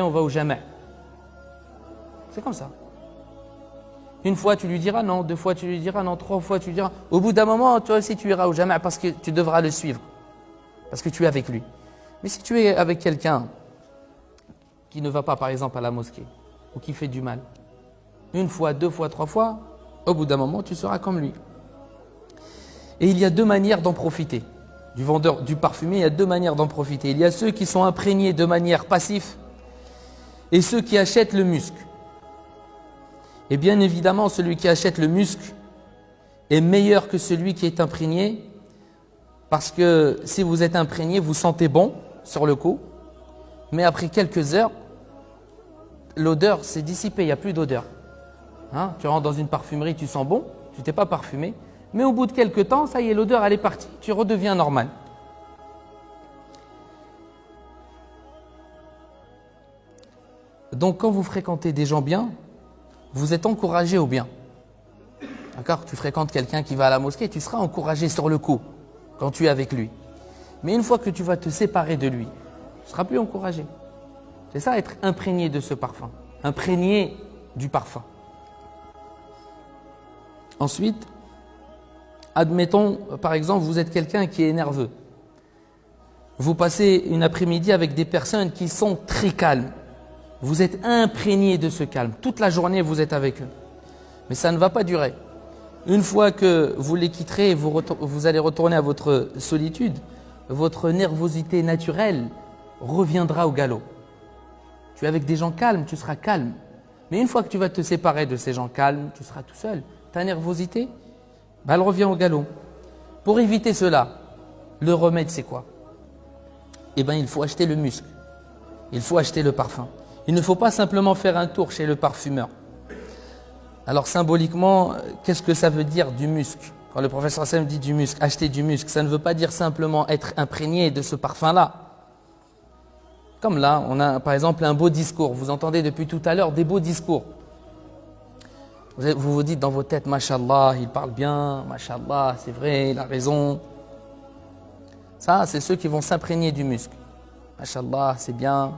on va au jama'. C'est comme ça. Une fois tu lui diras non, deux fois tu lui diras non, trois fois tu lui diras. Au bout d'un moment, toi aussi tu iras au jama' parce que tu devras le suivre. Parce que tu es avec lui. Mais si tu es avec quelqu'un qui ne va pas par exemple à la mosquée ou qui fait du mal, une fois, deux fois, trois fois, au bout d'un moment tu seras comme lui. Et il y a deux manières d'en profiter. Du vendeur, du parfumé, il y a deux manières d'en profiter. Il y a ceux qui sont imprégnés de manière passive et ceux qui achètent le musc. Et bien évidemment, celui qui achète le musc est meilleur que celui qui est imprégné, parce que si vous êtes imprégné, vous sentez bon sur le coup, mais après quelques heures, l'odeur s'est dissipée, il n'y a plus d'odeur. Hein? Tu rentres dans une parfumerie, tu sens bon, tu t'es pas parfumé, mais au bout de quelques temps, ça y est, l'odeur elle est partie, tu redeviens normal. Donc quand vous fréquentez des gens bien, vous êtes encouragé au bien. D'accord? Tu fréquentes quelqu'un qui va à la mosquée, tu seras encouragé sur le coup quand tu es avec lui. Mais une fois que tu vas te séparer de lui, tu ne seras plus encouragé. C'est ça, être imprégné de ce parfum, imprégné du parfum. Ensuite, admettons, par exemple, vous êtes quelqu'un qui est nerveux. Vous passez une après-midi avec des personnes qui sont très calmes. Vous êtes imprégné de ce calme. Toute la journée, vous êtes avec eux. Mais ça ne va pas durer. Une fois que vous les quitterez, vous allez retourner à votre solitude, votre nervosité naturelle reviendra au galop. Tu es avec des gens calmes, tu seras calme. Mais une fois que tu vas te séparer de ces gens calmes, tu seras tout seul. Ta nervosité, elle revient au galop. Pour éviter cela, le remède c'est quoi? Eh bien, il faut acheter le musc. Il faut acheter le parfum. Il ne faut pas simplement faire un tour chez le parfumeur. Alors symboliquement, qu'est-ce que ça veut dire du musc? Quand le professeur Hassan dit du musc, acheter du musc, ça ne veut pas dire simplement être imprégné de ce parfum-là. Comme là, on a par exemple un beau discours. Vous entendez depuis tout à l'heure des beaux discours. Vous vous dites dans vos têtes, Mashallah, il parle bien, Mashallah, c'est vrai, il a raison. Ça, c'est ceux qui vont s'imprégner du musc. Mashallah, c'est bien.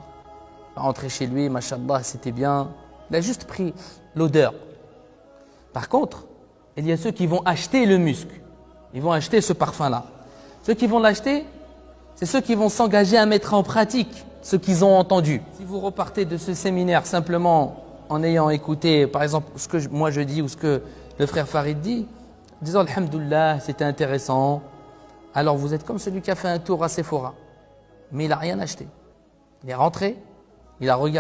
Rentrer chez lui, Mashallah, c'était bien. Il a juste pris l'odeur. Par contre, il y a ceux qui vont acheter le musc. Ils vont acheter ce parfum-là. Ceux qui vont l'acheter, c'est ceux qui vont s'engager à mettre en pratique ce qu'ils ont entendu. Si vous repartez de ce séminaire simplement en ayant écouté, par exemple, ce que moi je dis ou ce que le frère Farid dit, disant Alhamdoulilah, c'était intéressant. Alors vous êtes comme celui qui a fait un tour à Sephora, mais il n'a rien acheté. Il est rentré, il a regardé.